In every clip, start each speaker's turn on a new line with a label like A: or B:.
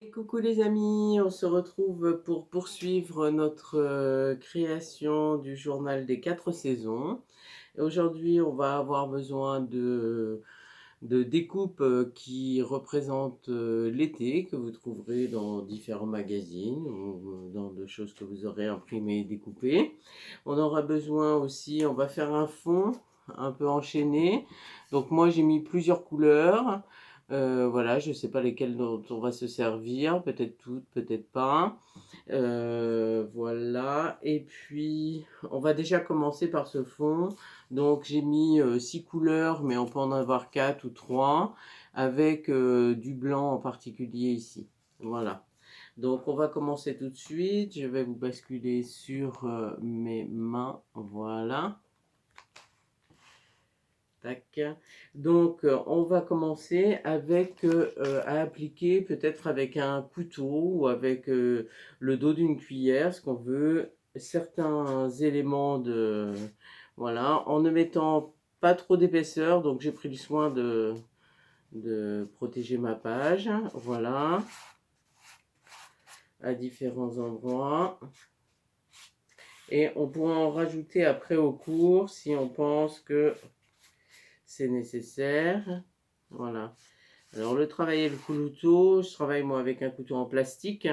A: Et coucou les amis, on se retrouve pour poursuivre notre création du journal des 4 saisons. Et aujourd'hui, on va avoir besoin de découpes qui représentent l'été, que vous trouverez dans différents magazines ou dans des choses que vous aurez imprimées et découpées. On aura besoin aussi, on va faire un fond un peu enchaîné. Donc moi, j'ai mis plusieurs couleurs. Voilà, je ne sais pas lesquelles dont on va se servir, peut-être toutes, peut-être pas. Voilà, et puis on va déjà commencer par ce fond. Donc j'ai mis 6 couleurs, mais on peut en avoir 4 ou 3, avec du blanc en particulier ici. Voilà. Donc on va commencer tout de suite. Je vais vous basculer sur mes mains. Voilà. Tac. Donc, on va commencer avec à appliquer peut-être avec un couteau ou avec le dos d'une cuillère, ce qu'on veut, certains éléments de... Voilà, en ne mettant pas trop d'épaisseur, donc j'ai pris le soin de protéger ma page. Voilà, à différents endroits. Et on pourra en rajouter après au cours si on pense que c'est nécessaire. Voilà. Alors le travail le couteau, je travaille moi avec un couteau en plastique.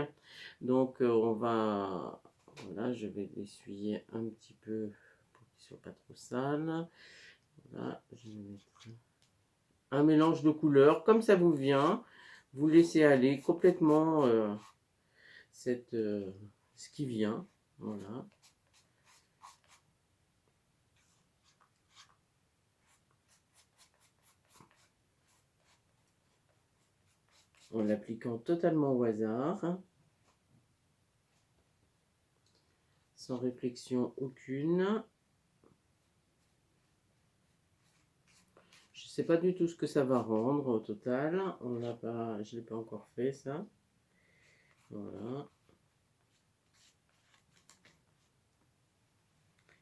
A: Donc on va... Voilà, je vais l'essuyer un petit peu pour qu'il ne soit pas trop sale. Voilà, je vais mettre un mélange de couleurs comme ça vous vient. Vous laissez aller complètement ce qui vient. Voilà. En l'appliquant totalement au hasard, sans réflexion aucune. Je ne sais pas du tout ce que ça va rendre au total. On l'a pas, je ne l'ai pas encore fait ça. Voilà.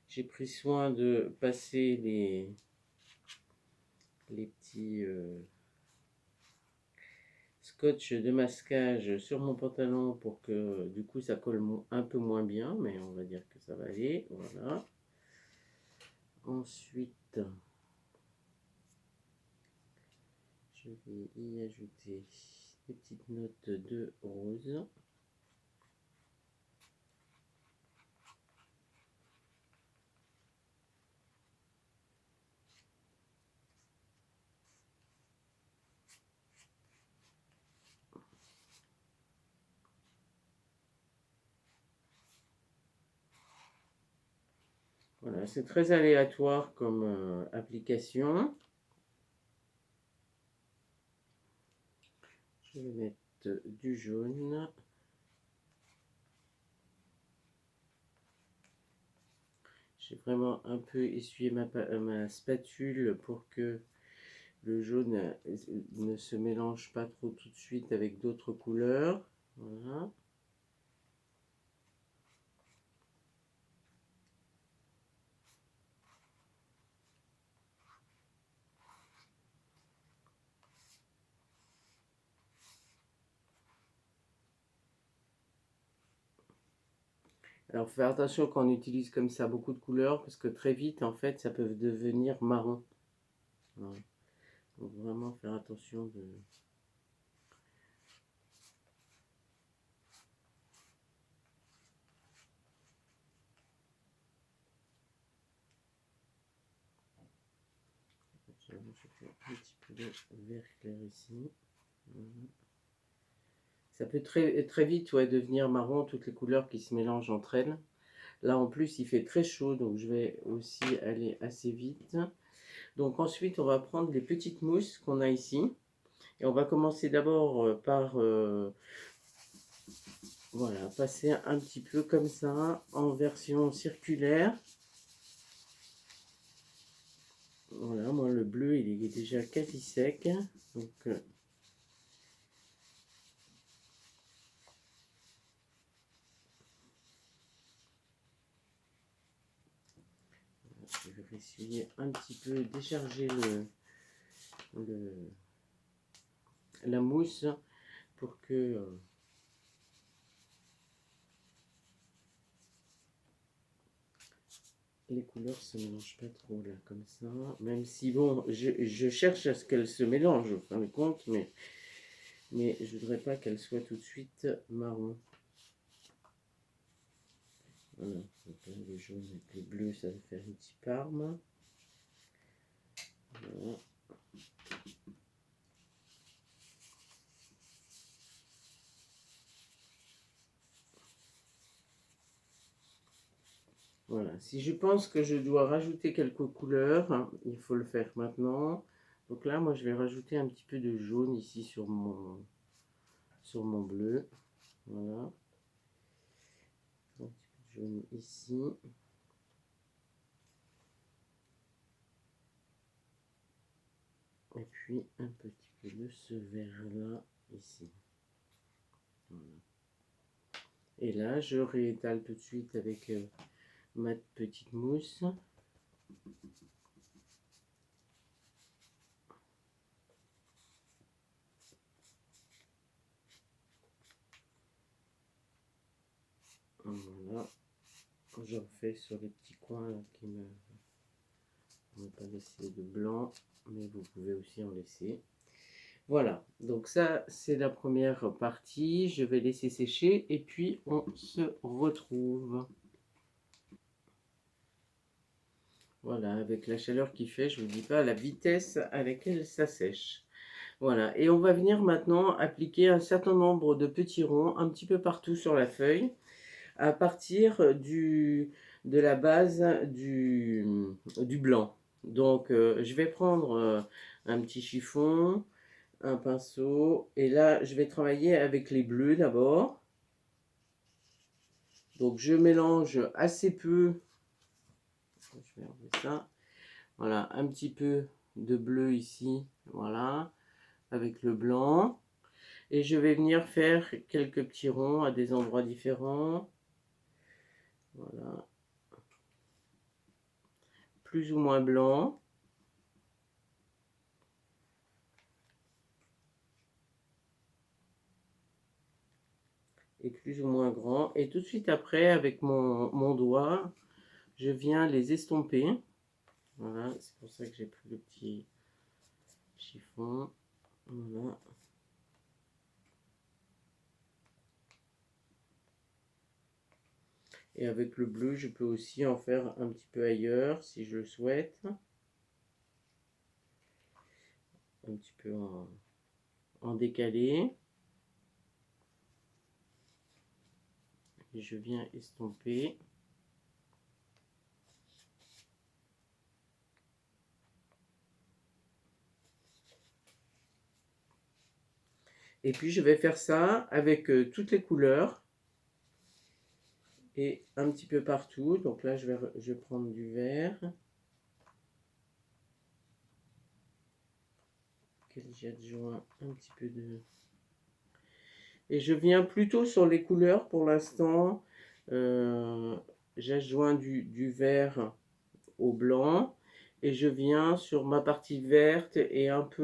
A: J'ai pris soin de passer les petits scotch de masquage sur mon pantalon pour que du coup ça colle un peu moins bien, mais on va dire que ça va aller. Voilà. Ensuite, je vais y ajouter des petites notes de rose. Voilà, c'est très aléatoire comme application. Je vais mettre du jaune. J'ai vraiment un peu essuyé ma spatule pour que le jaune ne se mélange pas trop tout de suite avec d'autres couleurs. Voilà. Alors, faut faire attention quand on utilise comme ça beaucoup de couleurs, parce que très vite, en fait, ça peut devenir marron. Voilà. Donc, vraiment faire attention de... Je fais un petit peu de vert clair ici. Voilà. Ça peut très vite devenir marron, toutes les couleurs qui se mélangent entre elles. Là, en plus, il fait très chaud, donc je vais aussi aller assez vite. Donc ensuite, on va prendre les petites mousses qu'on a ici. Et on va commencer d'abord par voilà, passer un petit peu comme ça, en version circulaire. Voilà, moi le bleu, il est déjà quasi sec. Donc, je vais essuyer un petit peu, décharger la mousse pour que les couleurs se mélangent pas trop là, comme ça. Même si, bon, je cherche à ce qu'elles se mélangent, au fin de compte, mais je voudrais pas qu'elles soient tout de suite marron. Voilà, donc là, le jaune avec le bleu, ça va faire une petite parme. Voilà. Voilà, si je pense que je dois rajouter quelques couleurs, hein, il faut le faire maintenant. Donc là, moi, je vais rajouter un petit peu de jaune ici sur mon bleu. Voilà. Un petit peu de jaune ici. Et puis un petit peu de ce vert-là ici. Voilà. Et là, je réétale tout de suite avec ma petite mousse. Voilà. J'en fais sur les petits coins là, qui ne vont pas laisser de blanc, mais vous pouvez aussi en laisser. Voilà, donc ça c'est la première partie. Je vais laisser sécher et puis on se retrouve. Voilà, avec la chaleur qu'il fait, je ne vous dis pas la vitesse à laquelle ça sèche. Voilà, et on va venir maintenant appliquer un certain nombre de petits ronds un petit peu partout sur la feuille à partir de la base du blanc. Donc je vais prendre un petit chiffon, un pinceau, et là je vais travailler avec les bleus d'abord. Donc je mélange assez peu, je vais enlever ça, voilà, un petit peu de bleu ici, voilà, avec le blanc. Et je vais venir faire quelques petits ronds à des endroits différents. Voilà. Plus ou moins blanc. Et plus ou moins grand. Et tout de suite après, avec mon doigt, je viens les estomper. Voilà, c'est pour ça que j'ai pris le petit chiffon. Voilà. Et avec le bleu, je peux aussi en faire un petit peu ailleurs, si je le souhaite. Un petit peu en décalé. Et je viens estomper. Et puis je vais faire ça avec toutes les couleurs. Et un petit peu partout. Donc là, je vais prendre du vert. J'adjoins un petit peu de... Et je viens plutôt sur les couleurs pour l'instant. J'adjoins du vert au blanc. Et je viens sur ma partie verte et un petit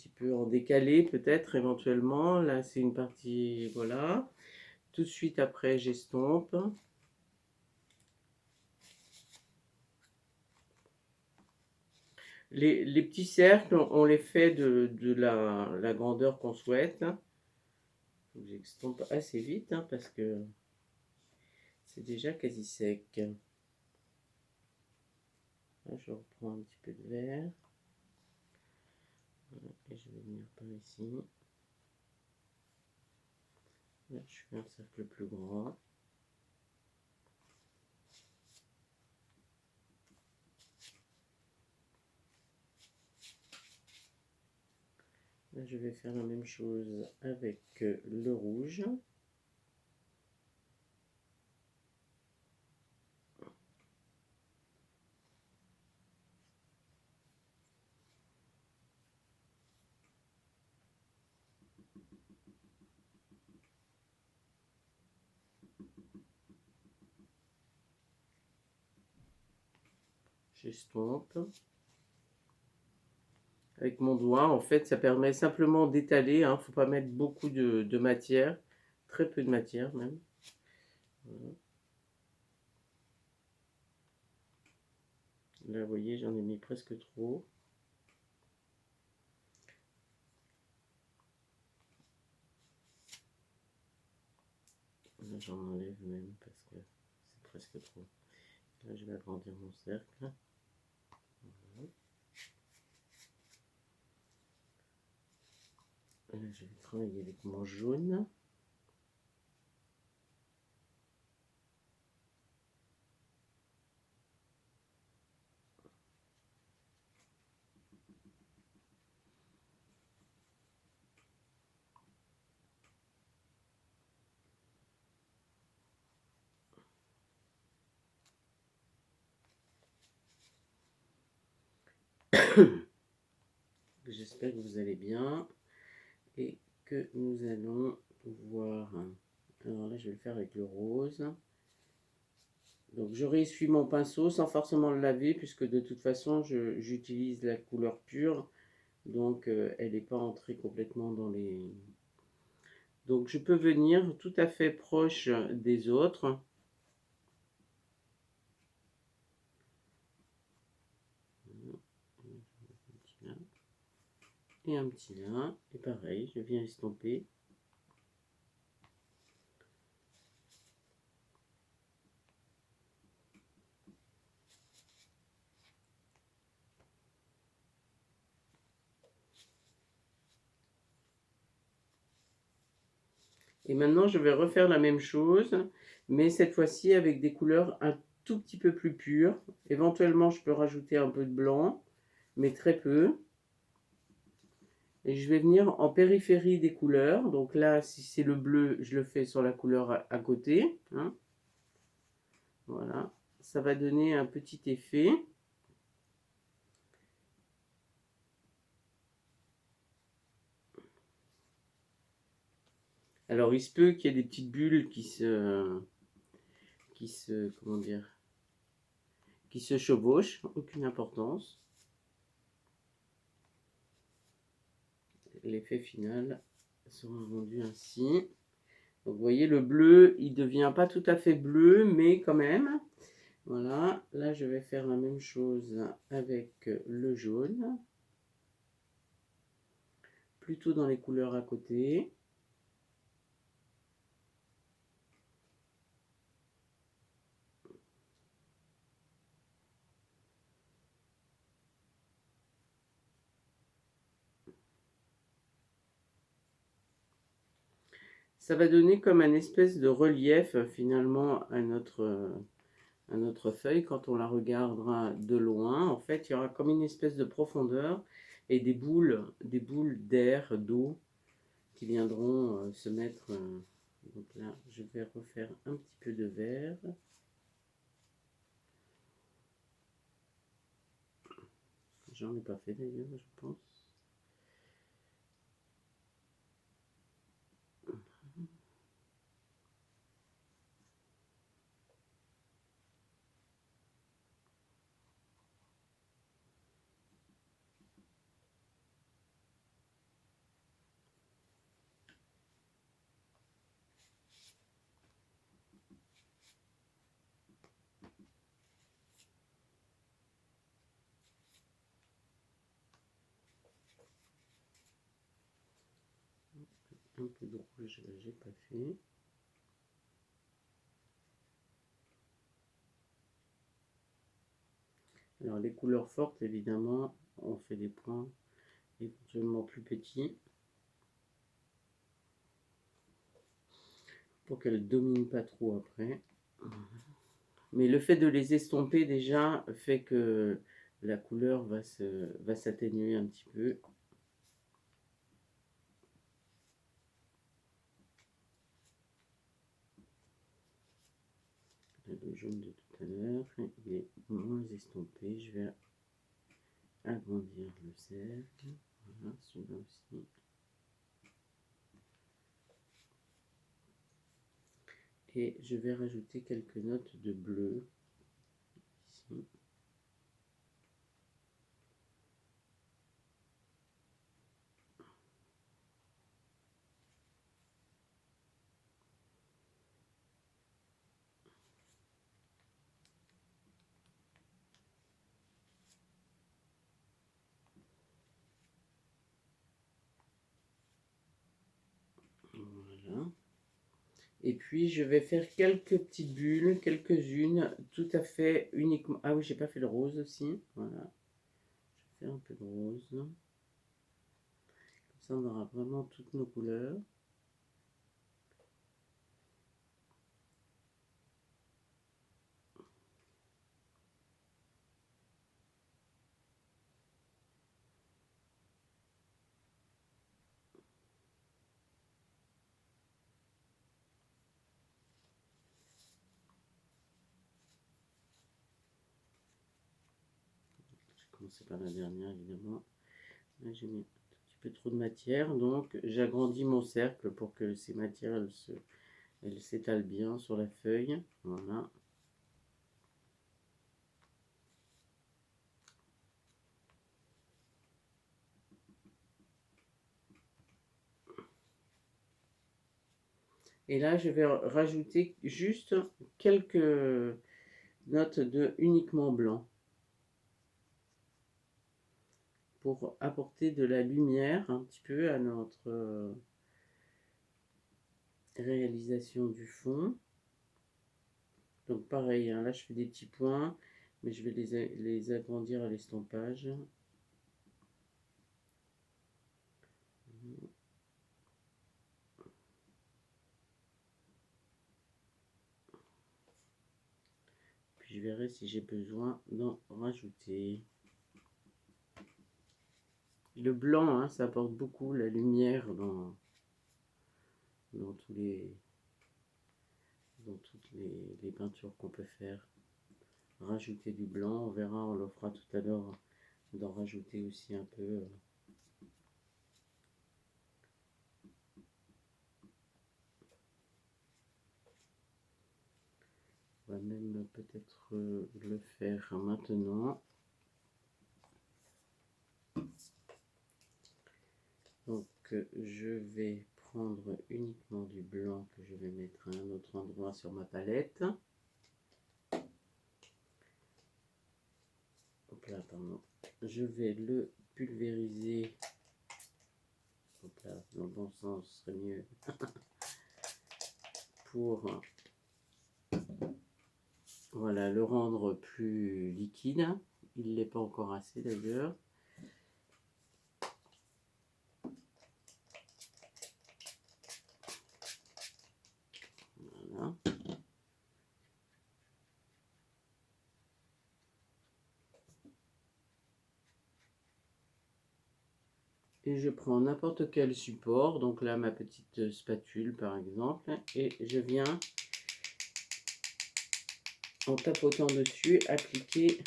A: peu en décalé peut-être éventuellement. Là, c'est une partie, voilà. Tout de suite après, j'estompe. Les petits cercles, on les fait de la grandeur qu'on souhaite. J'estompe assez vite hein, parce que c'est déjà quasi sec. Là, je reprends un petit peu de vert. Voilà, et je vais venir par ici. Là, je fais un cercle plus grand. Là, je vais faire la même chose avec le rouge. J'estompe. Avec mon doigt, en fait, ça permet simplement d'étaler. Il ne faut pas mettre beaucoup de matière. Très peu de matière même. Voilà. Là, vous voyez, j'en ai mis presque trop. Là, j'en enlève même parce que c'est presque trop. Là, je vais agrandir mon cercle. Voilà. Là, je vais travailler avec mon jaune. J'espère que vous allez bien et que nous allons pouvoir... Alors là, je vais le faire avec le rose. Donc je réessuie mon pinceau sans forcément le laver puisque de toute façon, j'utilise la couleur pure. Donc elle n'est pas entrée complètement dans les... Donc je peux venir tout à fait proche des autres. Et un petit là, et pareil, je viens estomper. Et maintenant, je vais refaire la même chose, mais cette fois-ci avec des couleurs un tout petit peu plus pures. Éventuellement, je peux rajouter un peu de blanc, mais très peu. Et je vais venir en périphérie des couleurs. Donc là, si c'est le bleu, je le fais sur la couleur à côté. Hein. Voilà, ça va donner un petit effet. Alors, il se peut qu'il y ait des petites bulles comment dire, qui se chevauchent, aucune importance. L'effet final sera rendu ainsi. Donc, vous voyez, le bleu, il ne devient pas tout à fait bleu, mais quand même. Voilà, là, je vais faire la même chose avec le jaune. Plutôt dans les couleurs à côté. Ça va donner comme un espèce de relief finalement à notre feuille quand on la regardera de loin. En fait, il y aura comme une espèce de profondeur et des boules d'air, d'eau qui viendront se mettre. Donc là, je vais refaire un petit peu de vert. J'en ai pas fait d'ailleurs, je pense. Un peu de rouge, j'ai pas fait. Alors les couleurs fortes, évidemment, on fait des points éventuellement plus petits pour qu'elles ne dominent pas trop après. Mais le fait de les estomper déjà fait que la couleur va s'atténuer un petit peu. Le jaune de tout à l'heure, il est moins estompé. Je vais agrandir le cercle. Voilà, celui-là aussi. Et je vais rajouter quelques notes de bleu ici. Voilà. Et puis je vais faire quelques petites bulles, quelques-unes, tout à fait uniquement. Ah oui, j'ai pas fait le rose aussi. Voilà. Je vais faire un peu de rose. Comme ça, on aura vraiment toutes nos couleurs. Je vais commencer par la dernière, évidemment. Là, j'ai mis un petit peu trop de matière, donc j'agrandis mon cercle pour que ces matières elles s'étalent bien sur la feuille. Voilà. Et là, je vais rajouter juste quelques notes de uniquement blanc pour apporter de la lumière un petit peu à notre réalisation du fond. Donc pareil, hein, là je fais des petits points, mais je vais les agrandir à l'estampage. Puis je verrai si j'ai besoin d'en rajouter. Le blanc, hein, ça apporte beaucoup la lumière dans tous dans toutes les peintures qu'on peut faire. Rajouter du blanc, on verra, on le fera tout à l'heure, d'en rajouter aussi un peu. On va même peut-être le faire maintenant. Donc je vais prendre uniquement du blanc que je vais mettre à un autre endroit sur ma palette. Hop là, pardon. Je vais le pulvériser. Hop là, dans le bon sens, ce serait mieux. Pour voilà, le rendre plus liquide. Il ne l'est pas encore assez d'ailleurs. Voilà. Et je prends n'importe quel support, donc là ma petite spatule par exemple, et je viens en tapotant dessus appliquer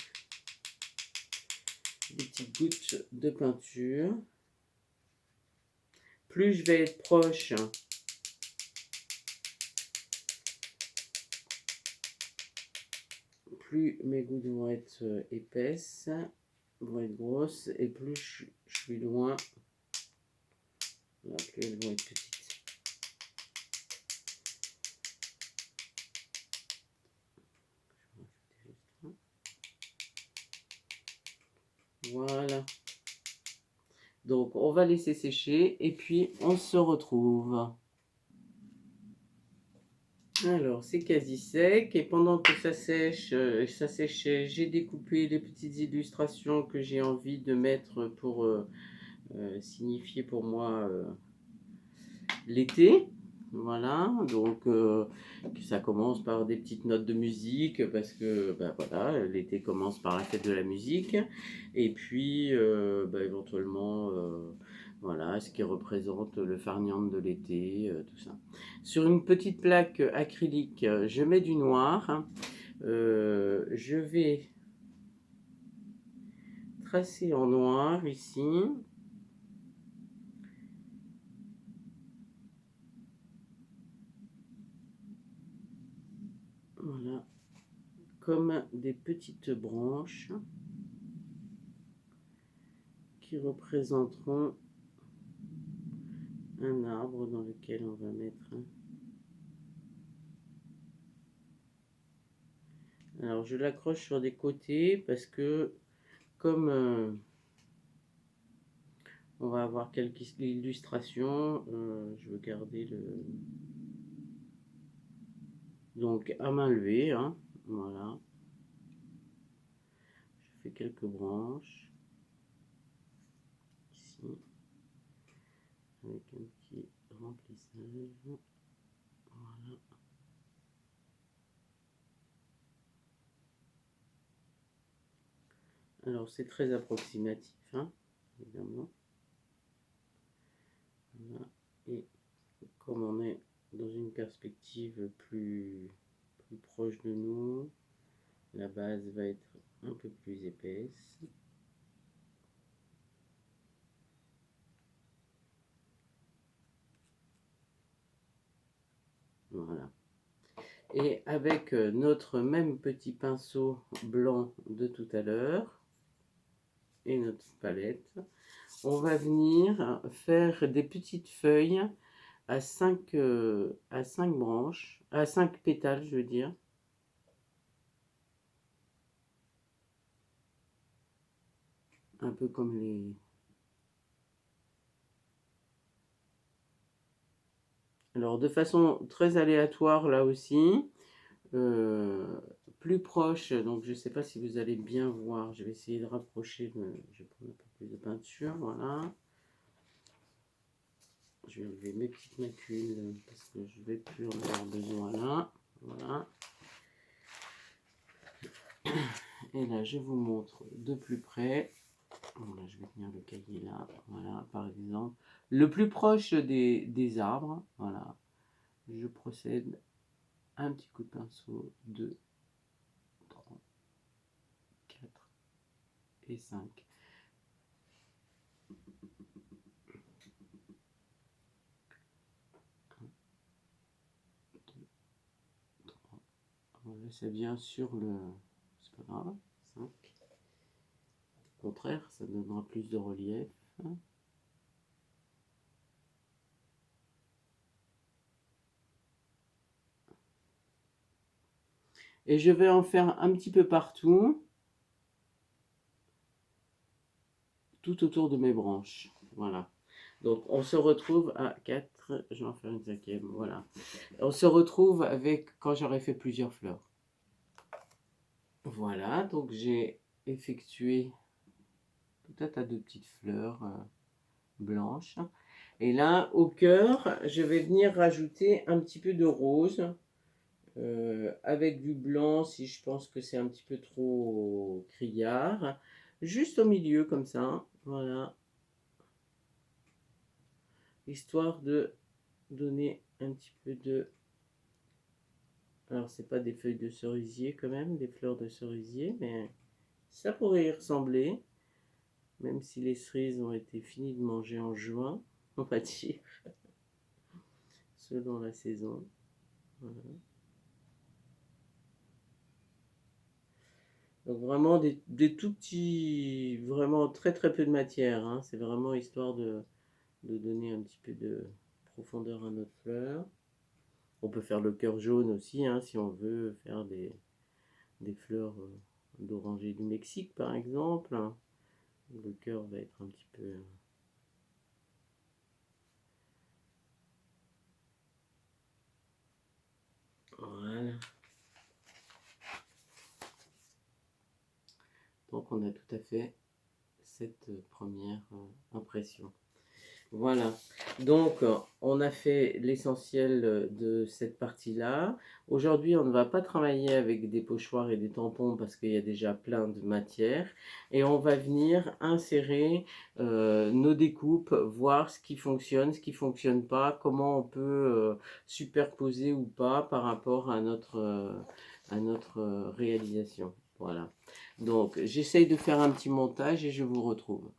A: des petites gouttes de peinture. Plus je vais être proche, plus mes gouttes vont être épaisses, vont être grosses, et plus je suis loin, là, plus elles vont être petites. Voilà. Donc on va laisser sécher et puis on se retrouve. Alors c'est quasi sec et pendant que ça sèche, ça séchait, j'ai découpé les petites illustrations que j'ai envie de mettre pour signifier pour moi l'été. Voilà, donc ça commence par des petites notes de musique parce que ben voilà, l'été commence par la fête de la musique et puis ben, éventuellement voilà ce qui représente le farniente de l'été, tout ça. Sur une petite plaque acrylique, je mets du noir. Je vais tracer en noir ici. Voilà, comme des petites branches qui représenteront un arbre dans lequel on va mettre. Alors je l'accroche sur des côtés parce que comme On va avoir quelques illustrations. Je veux garder le... Donc à main levée, hein, voilà. Je fais quelques branches ici avec un petit remplissage. Voilà. Alors c'est très approximatif, hein, évidemment. Voilà. Et comme on est dans une perspective plus proche de nous, la base va être un peu plus épaisse. Voilà. Et avec notre même petit pinceau blanc de tout à l'heure et notre palette, on va venir faire des petites feuilles à 5 branches, à 5 pétales, je veux dire. Un peu comme les... Alors, de façon très aléatoire, là aussi, plus proche, donc je ne sais pas si vous allez bien voir, je vais essayer de rapprocher, je vais prendre un peu plus de peinture, voilà. Je vais enlever mes petites macules parce que je vais plus en avoir besoin là, voilà. Et là, je vous montre de plus près. Voilà, je vais tenir le cahier là, voilà, par exemple. Le plus proche des arbres, voilà. Je procède un petit coup de pinceau, 2, 3, 4 et 5. Voilà, ça vient sur le... C'est pas grave, 5. Au contraire, ça donnera plus de relief. Et je vais en faire un petit peu partout, tout autour de mes branches. Voilà. Donc on se retrouve à 4, je vais en faire une 5e, voilà. On se retrouve avec quand j'aurai fait plusieurs fleurs. Voilà, donc j'ai effectué tout un tas de petites fleurs blanches. Et là, au cœur, je vais venir rajouter un petit peu de rose. Avec du blanc si je pense que c'est un petit peu trop criard. Juste au milieu comme ça, voilà. Histoire de donner un petit peu de... Alors c'est pas des feuilles de cerisier quand même, des fleurs de cerisier, mais ça pourrait y ressembler. Même si les cerises ont été finies de manger en juin, on va dire, selon la saison. Voilà. Donc vraiment des tout petits, vraiment très très peu de matière, hein. C'est vraiment histoire de donner un petit peu de profondeur à notre fleur. On peut faire le cœur jaune aussi, hein, si on veut faire des fleurs d'oranger du Mexique par exemple. Le cœur va être un petit peu... Voilà. Donc on a tout à fait cette première impression. Voilà, donc on a fait l'essentiel de cette partie-là. Aujourd'hui, on ne va pas travailler avec des pochoirs et des tampons parce qu'il y a déjà plein de matière. Et on va venir insérer nos découpes, voir ce qui fonctionne, ce qui ne fonctionne pas, comment on peut superposer ou pas par rapport à notre réalisation. Voilà, donc j'essaye de faire un petit montage et je vous retrouve.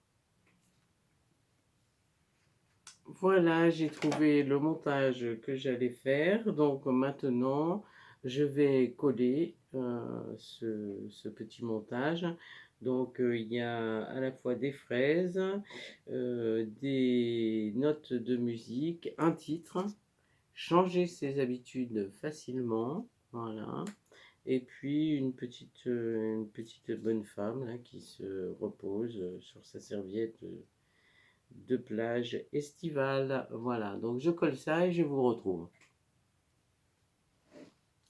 A: Voilà, j'ai trouvé le montage que j'allais faire. Donc maintenant, je vais coller ce petit montage. Donc il y a à la fois des fraises, des notes de musique, un titre, changer ses habitudes facilement. Voilà. Et puis une petite bonne femme là, qui se repose sur sa serviette de plage estivale. Voilà, donc je colle ça et je vous retrouve.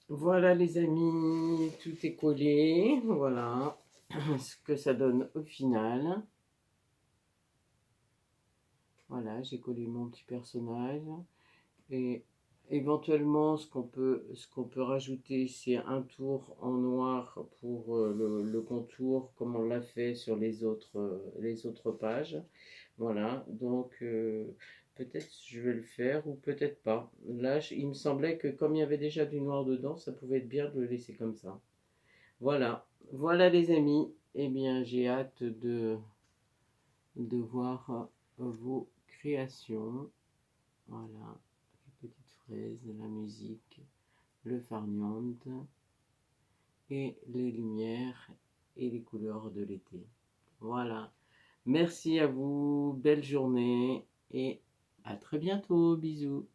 A: Voilà les amis, tout est collé. Voilà ce que ça donne au final. Voilà, j'ai collé mon petit personnage. Et éventuellement, ce qu'on peut rajouter, c'est un tour en noir pour le contour, comme on l'a fait sur les autres pages. Voilà, donc peut-être je vais le faire ou peut-être pas. Là, il me semblait que comme il y avait déjà du noir dedans, ça pouvait être bien de le laisser comme ça. Voilà, voilà les amis. Eh bien, j'ai hâte de voir vos créations. Voilà, les petites fraises, la musique, le farniente et les lumières et les couleurs de l'été. Voilà. Merci à vous, belle journée et à très bientôt. Bisous.